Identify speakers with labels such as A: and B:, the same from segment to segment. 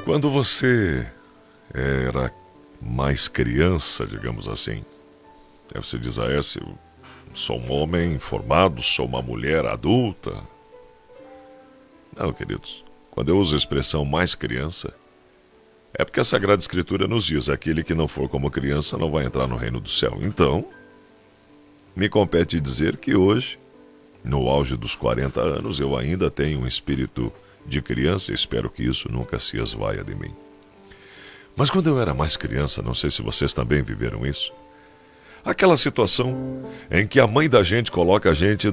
A: Quando você era mais criança, digamos assim, aí você diz, eu sou um homem formado, sou uma mulher adulta. Não, queridos, quando eu uso a expressão mais criança, é porque a Sagrada Escritura nos diz, aquele que não for como criança não vai entrar no reino do céu. Então, me compete dizer que hoje, no auge dos 40 anos, eu ainda tenho um espírito de criança e espero que isso nunca se esvaia de mim. Mas quando eu era mais criança, não sei se vocês também viveram isso, aquela situação em que a mãe da gente coloca a gente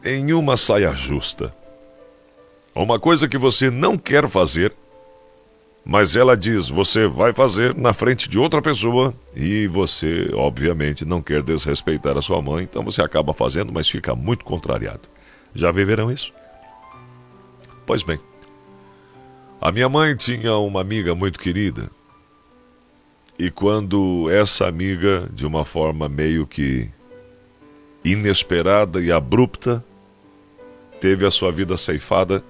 A: em uma saia justa. Uma coisa que você não quer fazer, mas ela diz, você vai fazer na frente de outra pessoa e você, obviamente, não quer desrespeitar a sua mãe, então você acaba fazendo, mas fica muito contrariado. Já viveram isso? Pois bem, a minha mãe tinha uma amiga muito querida e quando essa amiga, de uma forma meio que inesperada e abrupta, teve a sua vida ceifada,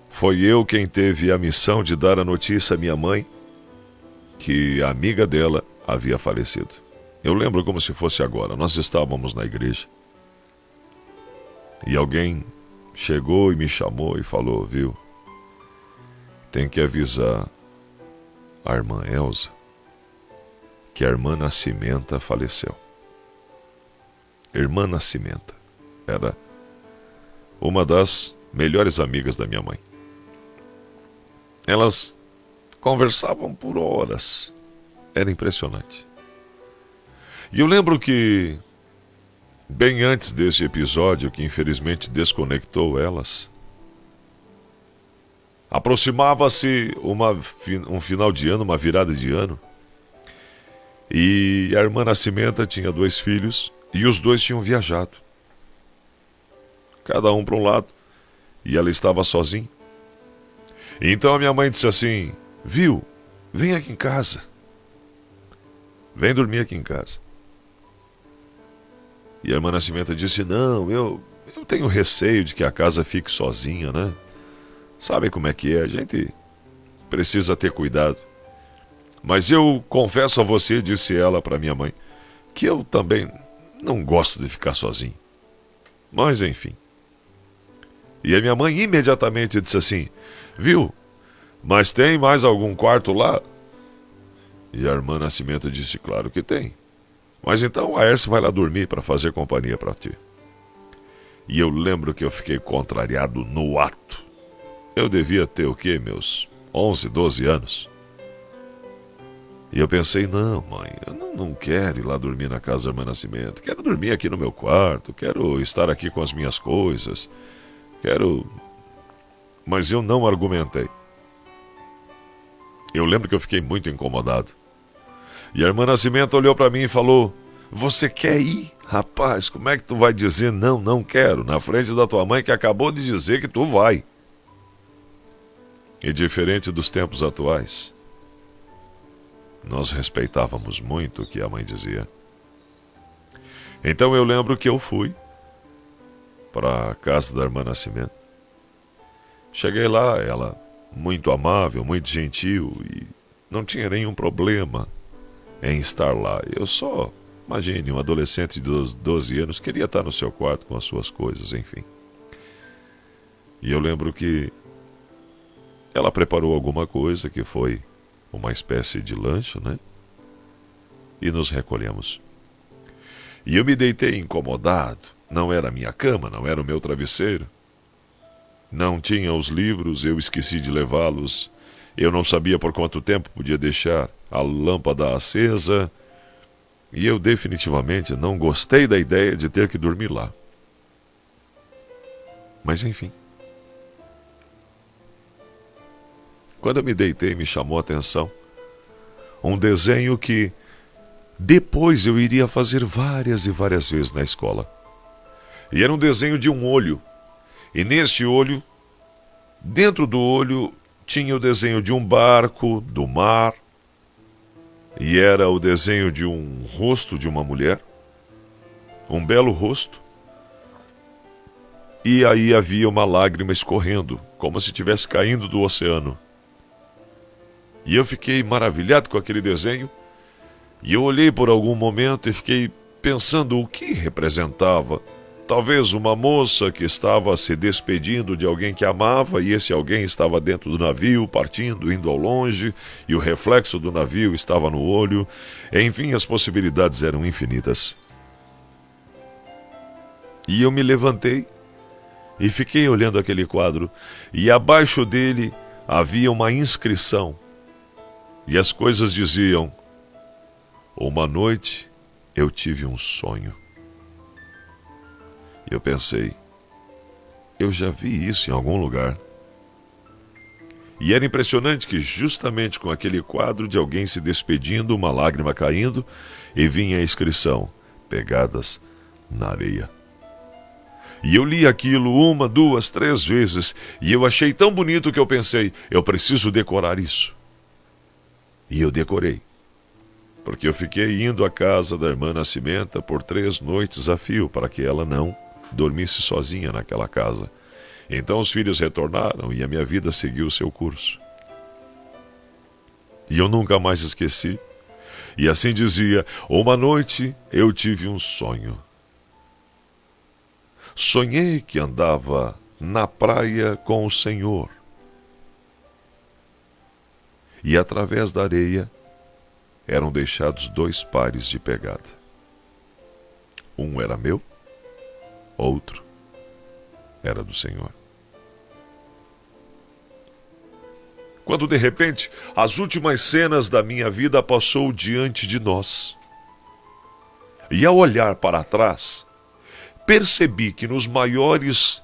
A: foi eu quem teve a missão de dar a notícia à minha mãe que a amiga dela havia falecido. Eu lembro como se fosse agora. Nós estávamos na igreja e alguém chegou e me chamou e falou, viu, tem que avisar a irmã Elza que a irmã Nascimenta faleceu. Irmã Nascimenta era uma das melhores amigas da minha mãe. Elas conversavam por horas. Era impressionante. E eu lembro que, bem antes desse episódio, que infelizmente desconectou elas, aproximava-se um final de ano, uma virada de ano, e a irmã Nascimenta tinha 2 filhos, e os 2 tinham viajado. Cada um para um lado, e ela estava sozinha. Então a minha mãe disse assim, viu, vem aqui em casa. Vem dormir aqui em casa. E a irmã Nascimenta disse, não, eu tenho receio de que a casa fique sozinha, né? Sabe como é que é, a gente precisa ter cuidado. Mas eu confesso a você, disse ela para minha mãe, que eu também não gosto de ficar sozinho. Mas enfim. E a minha mãe imediatamente disse assim, viu, mas tem mais algum quarto lá? E a irmã Nascimento disse, claro que tem. Mas então a Erce vai lá dormir para fazer companhia para ti. E eu lembro que eu fiquei contrariado no ato. Eu devia ter o quê, meus 11, 12 anos. E eu pensei, não, mãe, eu não quero ir lá dormir na casa da irmã Nascimento. Quero dormir aqui no meu quarto, quero estar aqui com as minhas coisas. Mas eu não argumentei. Eu lembro que eu fiquei muito incomodado. E a irmã Nascimento olhou para mim e falou, você quer ir? Rapaz, como é que tu vai dizer não quero, na frente da tua mãe que acabou de dizer que tu vai? E diferente dos tempos atuais, nós respeitávamos muito o que a mãe dizia. Então eu lembro que eu fui para a casa da irmã Nascimento. Cheguei lá, ela muito amável, muito gentil e não tinha nenhum problema em estar lá. Eu só, imagine, um adolescente de 12 anos queria estar no seu quarto com as suas coisas, enfim. E eu lembro que ela preparou alguma coisa que foi uma espécie de lanche, né? E nos recolhemos. E eu me deitei incomodado. Não era a minha cama, não era o meu travesseiro. Não tinha os livros, eu esqueci de levá-los. Eu não sabia por quanto tempo podia deixar a lâmpada acesa. E eu definitivamente não gostei da ideia de ter que dormir lá. Mas enfim. Quando eu me deitei, me chamou a atenção um desenho que depois eu iria fazer várias e várias vezes na escola. E era um desenho de um olho. E neste olho, dentro do olho, tinha o desenho de um barco, do mar. E era o desenho de um rosto de uma mulher. Um belo rosto. e aí havia uma lágrima escorrendo, como se estivesse caindo do oceano. E eu fiquei maravilhado com aquele desenho, e eu olhei por algum momento e fiquei pensando o que representava. Talvez uma moça que estava se despedindo de alguém que amava, e esse alguém estava dentro do navio, partindo, indo ao longe, e o reflexo do navio estava no olho. Enfim, as possibilidades eram infinitas. E eu me levantei e fiquei olhando aquele quadro, e abaixo dele havia uma inscrição, e as coisas diziam: uma noite eu tive um sonho. E eu pensei, eu já vi isso em algum lugar. E era impressionante que justamente com aquele quadro de alguém se despedindo, uma lágrima caindo, e vinha a inscrição: pegadas na areia. E eu li aquilo 1, 2, 3 vezes, e eu achei tão bonito que eu pensei, eu preciso decorar isso. E eu decorei, porque eu fiquei indo à casa da irmã Nascimenta por 3 noites a fio, para que ela não dormisse sozinha naquela casa. Então os filhos retornaram e a minha vida seguiu o seu curso. E eu nunca mais esqueci. E assim dizia: uma noite eu tive um sonho. Sonhei que andava na praia com o Senhor. E através da areia eram deixados 2 pares de pegada. Um era meu, outro era do Senhor. Quando de repente as últimas cenas da minha vida passou diante de nós. E ao olhar para trás, percebi que nos maiores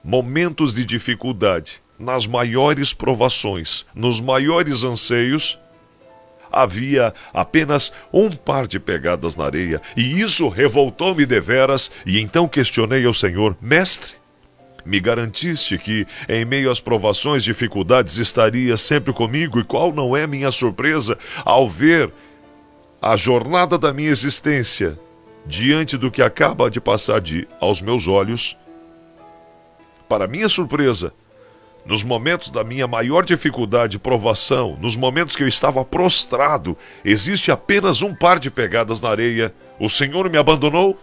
A: momentos de dificuldade, nas maiores provações, nos maiores anseios, havia apenas um par de pegadas na areia, e isso revoltou-me deveras, e então questionei ao Senhor: mestre, me garantiste que em meio às provações, dificuldades, estaria sempre comigo, e qual não é minha surpresa ao ver a jornada da minha existência diante do que acaba de passar aos meus olhos. Para minha surpresa, nos momentos da minha maior dificuldade e provação, nos momentos que eu estava prostrado, existe apenas um par de pegadas na areia. O Senhor me abandonou?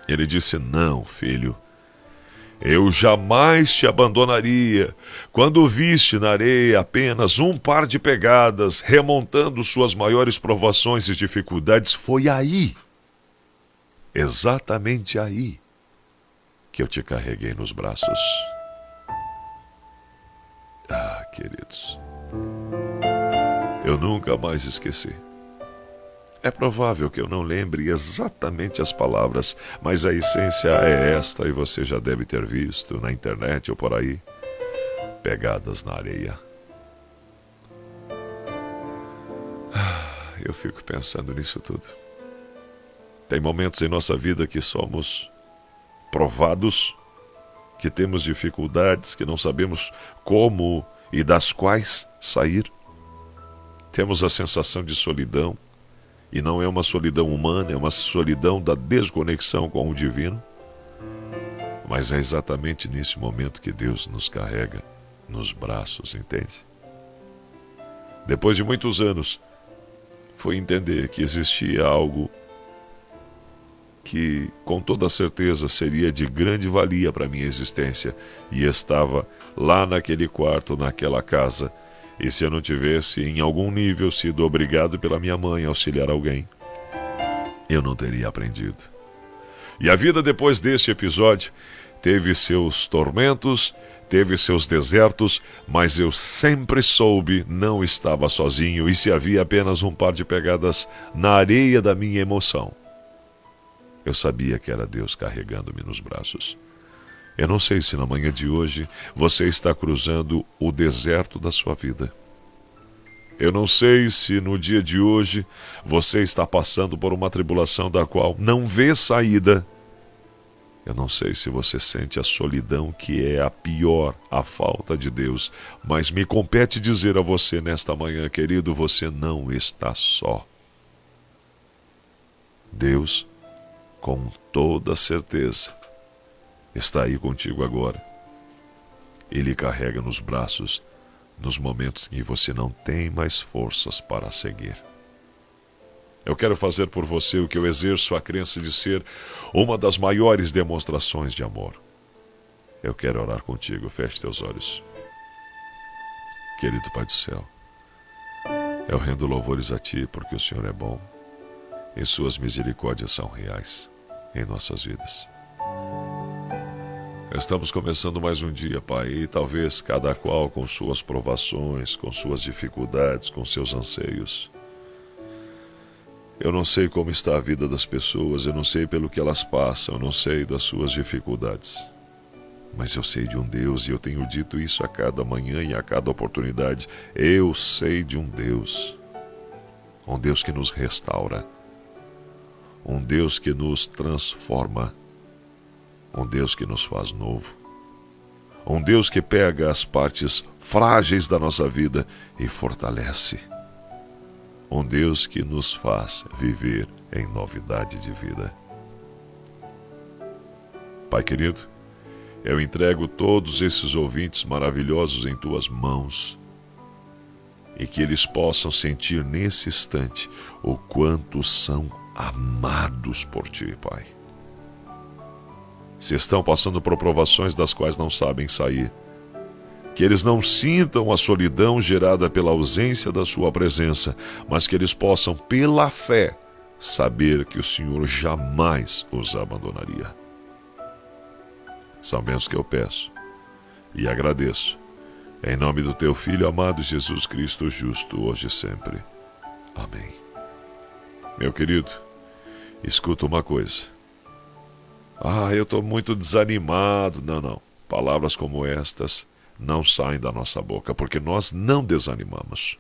A: Ele disse: não, filho, eu jamais te abandonaria. Quando viste na areia apenas um par de pegadas, remontando suas maiores provações e dificuldades, foi aí, exatamente aí, que eu te carreguei nos braços. Ah, queridos, eu nunca mais esqueci. É provável que eu não lembre exatamente as palavras, mas a essência é esta, e você já deve ter visto na internet ou por aí: pegadas na areia. Eu fico pensando nisso tudo. Tem momentos em nossa vida que somos provados, que temos dificuldades, que não sabemos como e das quais sair. Temos a sensação de solidão, e não é uma solidão humana, é uma solidão da desconexão com o divino. Mas é exatamente nesse momento que Deus nos carrega nos braços, entende? Depois de muitos anos, fui entender que existia algo que com toda certeza seria de grande valia para a minha existência, e estava lá naquele quarto, naquela casa. E se eu não tivesse, em algum nível, sido obrigado pela minha mãe a auxiliar alguém, eu não teria aprendido. E a vida depois desse episódio teve seus tormentos, teve seus desertos, mas eu sempre soube, não estava sozinho, e se havia apenas um par de pegadas na areia da minha emoção, eu sabia que era Deus carregando-me nos braços. Eu não sei se na manhã de hoje você está cruzando o deserto da sua vida. Eu não sei se no dia de hoje você está passando por uma tribulação da qual não vê saída. Eu não sei se você sente a solidão, que é a pior, a falta de Deus. Mas me compete dizer a você nesta manhã, querido, você não está só. Deus, com toda certeza, está aí contigo agora. Ele carrega nos braços nos momentos em que você não tem mais forças para seguir. Eu quero fazer por você o que eu exerço a crença de ser uma das maiores demonstrações de amor. Eu quero orar contigo. Feche teus olhos. Querido Pai do céu, eu rendo louvores a Ti porque o Senhor é bom e Suas misericórdias são reais em nossas vidas. Estamos começando mais um dia, Pai, e talvez cada qual com suas provações, com suas dificuldades, com seus anseios. Eu não sei como está a vida das pessoas, eu não sei pelo que elas passam, eu não sei das suas dificuldades. Mas eu sei de um Deus, e eu tenho dito isso a cada manhã e a cada oportunidade. Eu sei de um Deus que nos restaura, um Deus que nos transforma, um Deus que nos faz novo, um Deus que pega as partes frágeis da nossa vida e fortalece, um Deus que nos faz viver em novidade de vida. Pai querido, eu entrego todos esses ouvintes maravilhosos em Tuas mãos e que eles possam sentir nesse instante o quanto são amados por Ti, Pai. Se estão passando por provações das quais não sabem sair, que eles não sintam a solidão gerada pela ausência da Sua presença, mas que eles possam, pela fé, saber que o Senhor jamais os abandonaria. São bênçãos que eu peço e agradeço, em nome do Teu Filho amado Jesus Cristo justo, hoje e sempre. Amém. Meu querido, escuta uma coisa. Eu estou muito desanimado. Não. Palavras como estas não saem da nossa boca, porque nós não desanimamos.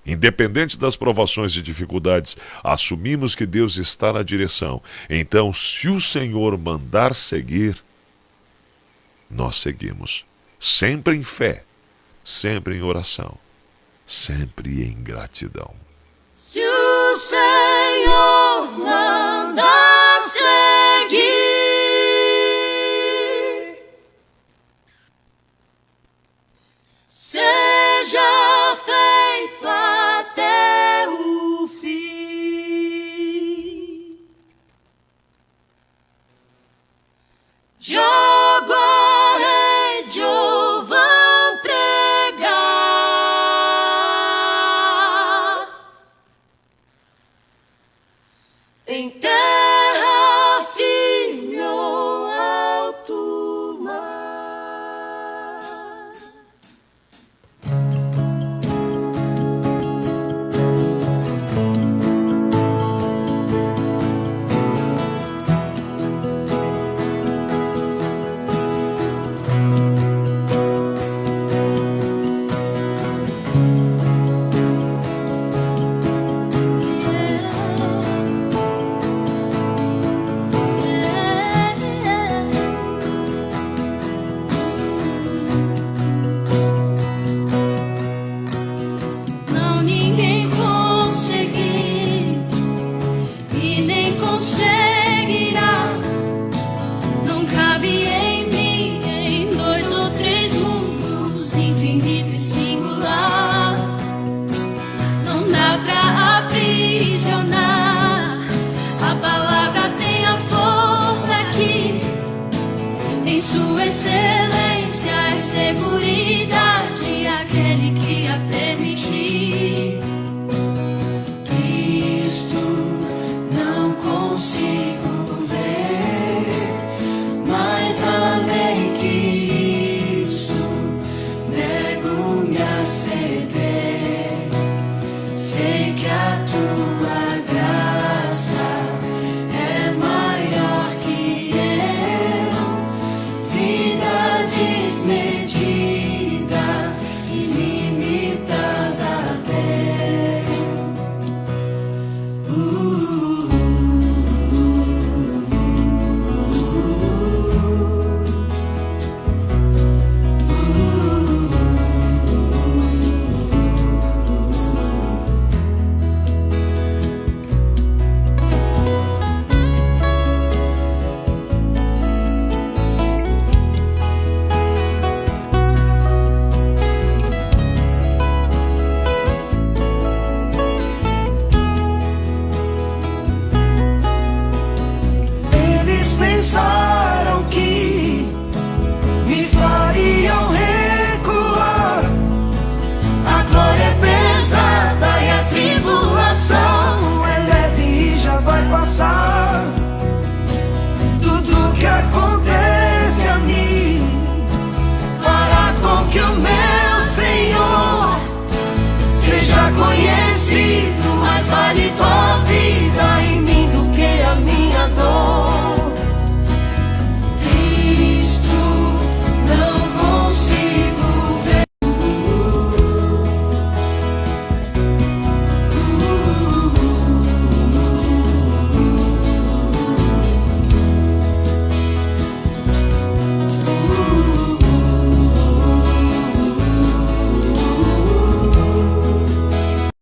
A: Independente das provações e dificuldades, assumimos que Deus está na direção. Então, se o Senhor mandar seguir, nós seguimos. Sempre em fé, sempre em oração, sempre em gratidão.
B: Se o Senhor mandar seguir, seja feito até o fim. Jogo a rede ou vão pregar em terra firme ou alto mar. Não ninguém conseguir e nem conseguirá. Não cabe em mim, em 2 ou 3 mundos, infinito e singular. Não dá pra aprisionar. A palavra tem a força que em sua excelência é seguridade.